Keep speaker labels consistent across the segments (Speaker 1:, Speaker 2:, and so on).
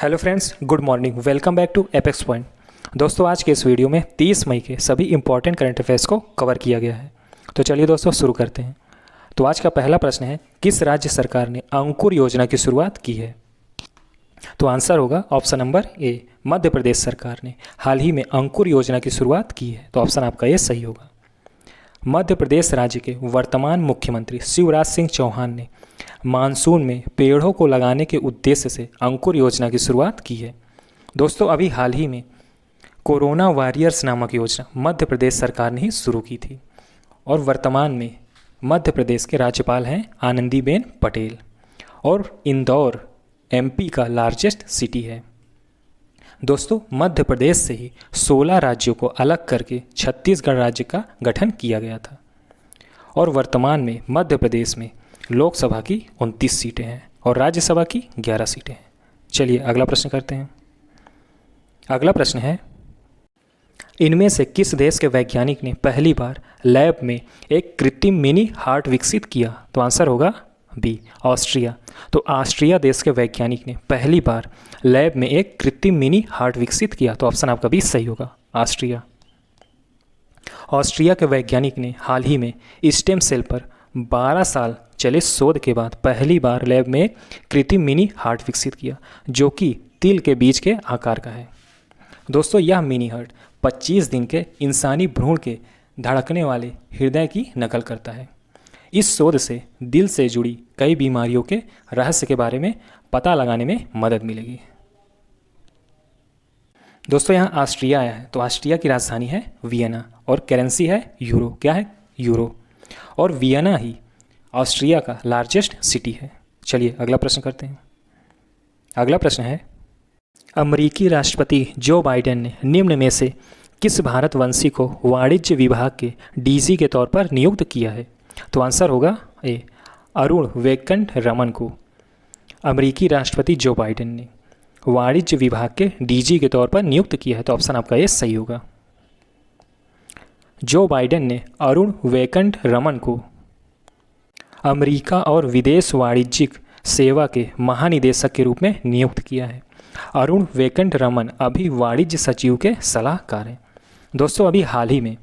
Speaker 1: Hello friends, good morning. Welcome back to Apex Point. दोस्तों, आज के इस वीडियो में 30 मई के सभी इंपॉर्टेंट करंट अफेयर्स को कवर किया गया है। तो चलिए दोस्तों शुरू करते हैं। तो आज का पहला प्रश्न है, किस राज्य सरकार ने अंकुर योजना की शुरुआत की है? तो आंसर होगा option number A, Madhya Pradesh सरकार ने हाल ही में अंकुर योजना की शुरुआत की है। तो ऑप्शन आपका ये सही होगा। मध्य प्रदेश राज्य के वर्तमान मुख्यमंत्री शिवराज सिंह चौहान ने मानसून में पेड़ों को लगाने के उद्देश्य से अंकुर योजना की शुरुआत की है। दोस्तों, अभी हाल ही में कोरोना वॉरियर्स नामक योजना मध्य प्रदेश सरकार ने ही शुरू की थी और वर्तमान में मध्य प्रदेश के राज्यपाल हैं आनंदीबेन पटेल और इंदौर एमपी का लार्जेस्ट सिटी है। दोस्तों, मध्य प्रदेश से ही 16 राज्यों को अलग करके छत्तीसगढ़ राज्य का गठन किया गया था और वर्तमान में मध्य प्रदेश में लोकसभा की 29 सीटें हैं और राज्यसभा की 11 सीटें हैं। चलिए अगला प्रश्न करते हैं। अगला प्रश्न है, इनमें से किस देश के वैज्ञानिक ने पहली बार लैब में एक कृत्रिम मिनी हार्ट विकसित किया? तो आंसर होगा बी, ऑस्ट्रिया। तो ऑस्ट्रिया देश के वैज्ञानिक ने पहली बार लैब में एक कृत्रिम मिनी हार्ट विकसित किया। तो ऑप्शन आपका बी सही होगा, ऑस्ट्रिया। ऑस्ट्रिया के वैज्ञानिक ने हाल ही में स्टेम सेल पर 12 साल चले शोध के बाद पहली बार लैब में कृत्रिम मिनी हार्ट विकसित किया, जो कि तिल के बीज के आकार का है। दोस्तों, यह मिनी हार्ट 25 दिन के इंसानी भ्रूण के धड़कने वाले हृदय की नकल करता है। इस शोध से दिल से जुड़ी कई बीमारियों के रहस्य के बारे में पता लगाने में मदद मिलेगी। दोस्तों, यहाँ ऑस्ट्रिया आया है तो ऑस्ट्रिया की राजधानी है वियना और करेंसी है यूरो। क्या है? यूरो। और वियना ही ऑस्ट्रिया का लार्जेस्ट सिटी है। चलिए अगला प्रश्न करते हैं। अगला प्रश्न है, अमेरिकी राष्ट्रपति जो बाइडेन ने निम्न में से किस भारतवंशी को वाणिज्य विभाग के डीजी के तौर पर नियुक्त किया है? तो आंसर होगा ए, अरुण वेंकट रमन को अमेरिकी राष्ट्रपति जो बाइडेन ने वाणिज्य विभाग के डीजी के तौर पर नियुक्त किया है। तो ऑप्शन आपका ये सही होगा। जो बाइडेन ने अरुण वेंकट रमन को अमेरिका और विदेश वाणिज्यिक सेवा के महानिदेशक के रूप में नियुक्त किया है। अरुण वेंकट रमन अभी वाणिज्य सचिव के सलाहकार हैं। दोस्तों, अभी हाल ही में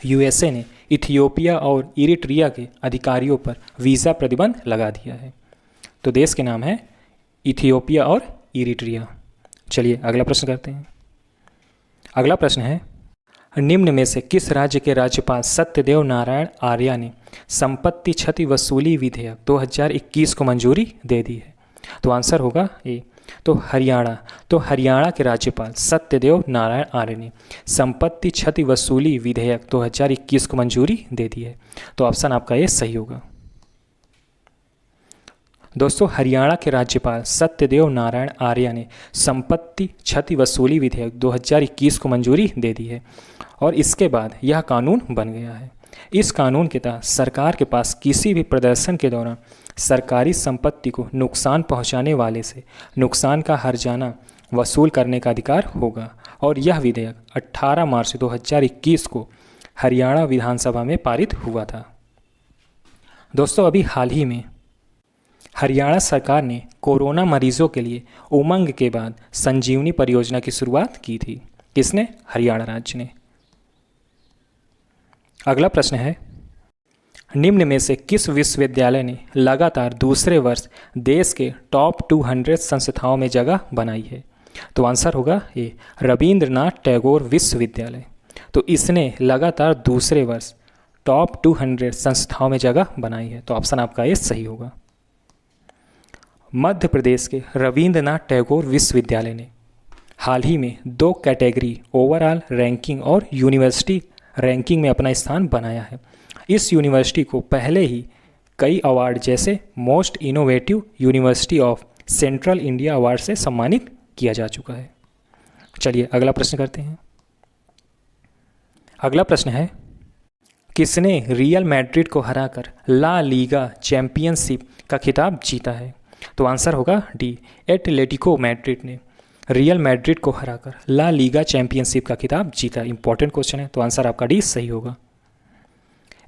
Speaker 1: यूएसए ने इथियोपिया और इरिट्रिया के अधिकारियों पर वीज़ा प्रतिबंध लगा दिया है। तो देश के नाम है इथियोपिया और इरिट्रिया। चलिए अगला प्रश्न करते हैं। अगला प्रश्न है, निम्न में से किस राज्य के राज्यपाल सत्यदेव नारायण आर्य ने संपत्ति क्षति वसूली विधेयक 2021 को मंजूरी दे दी है? तो आंसर होगा ए, तो हरियाणा। तो हरियाणा के राज्यपाल सत्यदेव नारायण आर्य ने संपत्ति क्षति वसूली विधेयक 2021 को मंजूरी दे दी है। तो ऑप्शन आपका ये सही होगा। दोस्तों, हरियाणा के राज्यपाल सत्यदेव नारायण आर्य ने संपत्ति क्षति वसूली विधेयक 2021 को मंजूरी दे दी है और इसके बाद यह कानून बन गया है। इस कानून के तहत सरकार के पास किसी भी प्रदर्शन के दौरान सरकारी संपत्ति को नुकसान पहुंचाने वाले से नुकसान का हर्जाना वसूल करने का अधिकार होगा और यह विधेयक 18 मार्च 2021 को हरियाणा विधानसभा में पारित हुआ था। दोस्तों, अभी हाल ही में हरियाणा सरकार ने कोरोना मरीजों के लिए उमंग के बाद संजीवनी परियोजना की शुरुआत की थी। किसने? हरियाणा राज्य ने। अगला प्रश्न है, निम्न में से किस विश्वविद्यालय ने लगातार दूसरे वर्ष देश के टॉप 200 संस्थाओं में जगह बनाई है? तो आंसर होगा ए, रविंद्रनाथ टैगोर विश्वविद्यालय। तो इसने लगातार दूसरे वर्ष टॉप 200 संस्थाओं में जगह बनाई है। तो ऑप्शन आपका ये सही होगा। मध्य प्रदेश के रविंद्रनाथ टैगोर विश्वविद्यालय ने हाल ही में 2 कैटेगरी ओवरऑल रैंकिंग और यूनिवर्सिटी रैंकिंग में अपना स्थान बनाया है। इस यूनिवर्सिटी को पहले ही कई अवार्ड जैसे most innovative university of central India award से सम्मानित किया जा चुका है। चलिए अगला प्रश्न करते हैं। अगला प्रश्न है, किसने रियल मैड्रिड को हराकर ला लीगा चैंपियनशिप का खिताब जीता है? तो आंसर होगा डी, एटलेटिको मैड्रिड ने रियल मैड्रिड को हराकर ला लीगा चैंपियनशिप का खिताब जीता। इंपॉर्टेंट क्वेश्चन है, तो आंसर आपका डी सही होगा।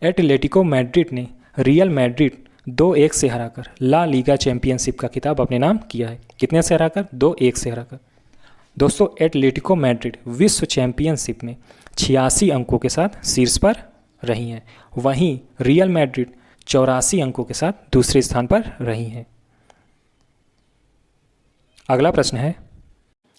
Speaker 1: एटलेटिको मैड्रिड ने रियल मैड्रिड 2-1 से हराकर ला लीगा चैंपियनशिप का खिताब अपने नाम किया है? कितने से हराकर? 2-1 से हराकर। दोस्तों एटलेटिको मैड्रिड विश्व चैंपियनशिप में 86 अंकों के साथ शीर्ष पर रही हैं। वहीं रियल मैड्रिड 84 अंकों के साथ दूसरे स्थान पर रही हैं। अगला प्रश्न है,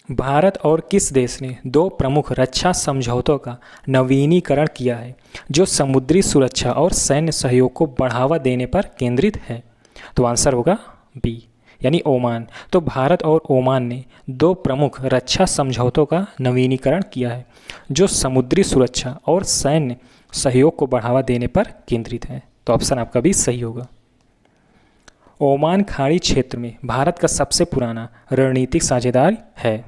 Speaker 1: भारत और किस देश ने 2 प्रमुख रक्षा समझौतों का नवीनीकरण किया है जो समुद्री सुरक्षा और सैन्य सहयोग को बढ़ावा देने पर केंद्रित है? तो आंसर होगा बी, यानी ओमान। तो भारत और ओमान ने 2 प्रमुख रक्षा समझौतों का नवीनीकरण किया है जो समुद्री सुरक्षा और सैन्य सहयोग को बढ़ावा देने पर केंद्रित है। तो ऑप्शन आपका भी सही होगा। ओमान खाड़ी क्षेत्र में भारत का सबसे पुराना रणनीतिक साझेदार है।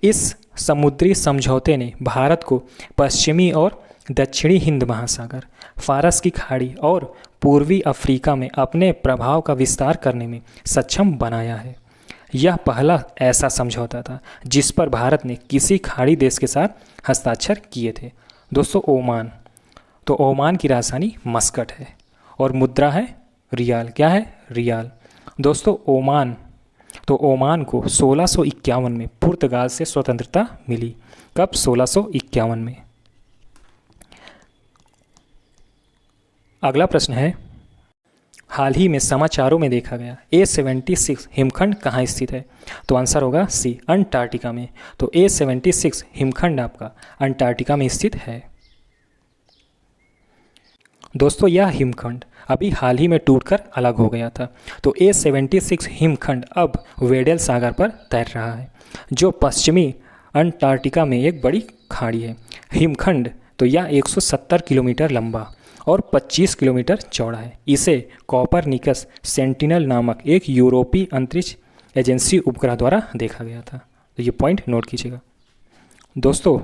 Speaker 1: इस समुद्री समझौते ने भारत को पश्चिमी और दक्षिणी हिंद महासागर, फारस की खाड़ी और पूर्वी अफ्रीका में अपने प्रभाव का विस्तार करने में सक्षम बनाया है। यह पहला ऐसा समझौता था जिस पर भारत ने किसी खाड़ी देश के साथ हस्ताक्षर किए थे। दोस्तों ओमान, तो ओमान की राजधानी मस्कट है और मुद्रा है रियाल। क्या है? रियाल। दोस्तों ओमान, तो ओमान को 1651 में पुर्तगाल से स्वतंत्रता मिली। कब? 1651 में। अगला प्रश्न है, हाल ही में समाचारों में देखा गया A76 हिमखंड कहाँ स्थित है? तो आंसर होगा सी, अंटार्कटिका में। तो A76 हिमखंड आपका अंटार्कटिका में स्थित है। दोस्तों यह हिमखंड अभी हाल ही में टूटकर अलग हो गया था। तो A76 हिमखंड अब वेडेल सागर पर तैर रहा है जो पश्चिमी अंटार्कटिका में एक बड़ी खाड़ी है। हिमखंड तो यह 170 किलोमीटर लंबा और 25 किलोमीटर चौड़ा है। इसे कोपरनिकस सेंटिनल नामक एक यूरोपीय अंतरिक्ष एजेंसी उपग्रह द्वारा देखा गया था। तो ये पॉइंट नोट कीजिएगा। दोस्तों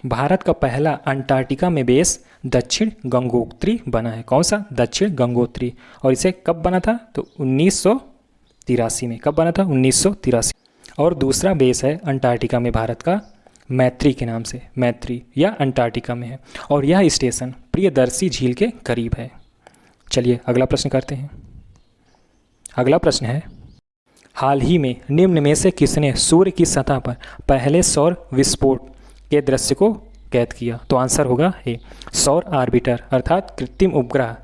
Speaker 1: भारत का पहला अंटार्कटिका में बेस दक्षिण गंगोत्री बना है। कौन सा? दक्षिण गंगोत्री। और इसे कब बना था? तो 1983 में। कब बना था? 1983। और दूसरा बेस है अंटार्कटिका में भारत का मैत्री के नाम से। मैत्री यह अंटार्कटिका में है और यह स्टेशन प्रियदर्शी झील के करीब है। चलिए अगला प्रश्न करते हैं। अगला प्रश्न है, हाल ही में निम्न में से किसने सूर्य की सतह पर पहले सौर विस्फोट के दृश्य को कैद किया? तो आंसर होगा ए, सौर आर्बिटर अर्थात कृत्रिम उपग्रह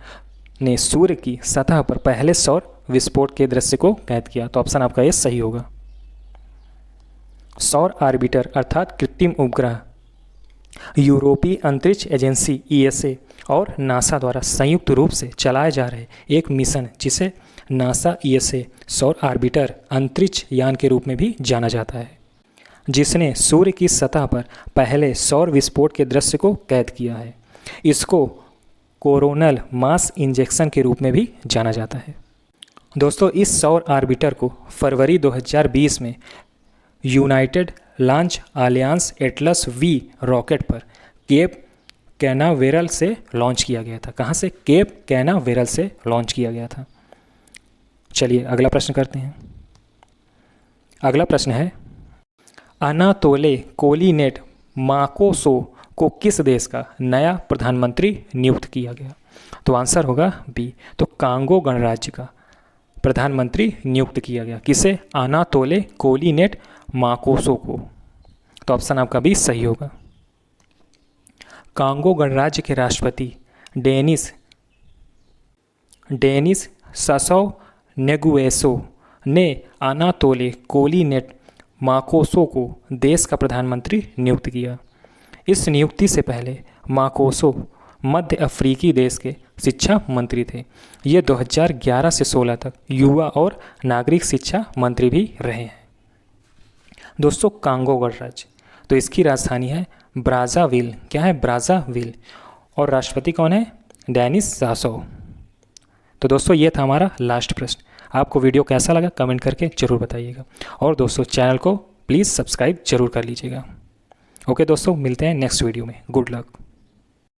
Speaker 1: ने सूर्य की सतह पर पहले सौर विस्फोट के दृश्य को कैद किया। तो ऑप्शन आपका ये सही होगा। सौर आर्बिटर अर्थात कृत्रिम उपग्रह यूरोपीय अंतरिक्ष एजेंसी ESA और नासा द्वारा संयुक्त रूप से चलाए जा रहे एक मिशन जिसे नासा ESA सौर आर्बिटर अंतरिक्ष यान के रूप में भी जाना जाता है, जिसने सूर्य की सतह पर पहले सौर विस्फोट के दृश्य को कैद किया है। इसको कोरोनल मास इंजेक्शन के रूप में भी जाना जाता है। दोस्तों इस सौर आर्बिटर को फरवरी 2020 में United launch alliance Atlas V rocket पर केप कैनावेरल से लॉन्च किया गया था। कहाँ से? केप कैनावेरल से लॉन्च किया गया था। चलिए अगला प्रश्न करते हैं। अगला प्रश्न है, अनातोले कोलिनेट माकोसो को किस देश का नया प्रधानमंत्री नियुक्त किया गया? तो आंसर होगा बी, तो कांगो गणराज्य का प्रधानमंत्री नियुक्त किया गया। किसे? अनातोले कोलिनेट माकोसो को। तो ऑप्शन आपका भी सही होगा। कांगो गणराज्य के राष्ट्रपति डेनिस ससौ नेगुएसो ने अनातोले कोलिनेट माकोसो को देश का प्रधानमंत्री नियुक्त किया। इस नियुक्ति से पहले माकोसो मध्य अफ्रीकी देश के शिक्षा मंत्री थे। ये 2011 से 16 तक युवा और नागरिक शिक्षा मंत्री भी रहे हैं। दोस्तों कांगो गणराज्य, तो इसकी राजधानी है ब्राज़ाविल। क्या है? ब्राज़ाविल। और राष्ट्रपति कौन है? डेनिस सासो। तो दोस्तों ये था हमारा लास्ट प्रश्न। आपको वीडियो कैसा लगा कमेंट करके ज़रूर बताइएगा और दोस्तों चैनल को प्लीज़ सब्सक्राइब जरूर कर लीजिएगा। ओके दोस्तों, मिलते हैं नेक्स्ट वीडियो में। Good luck.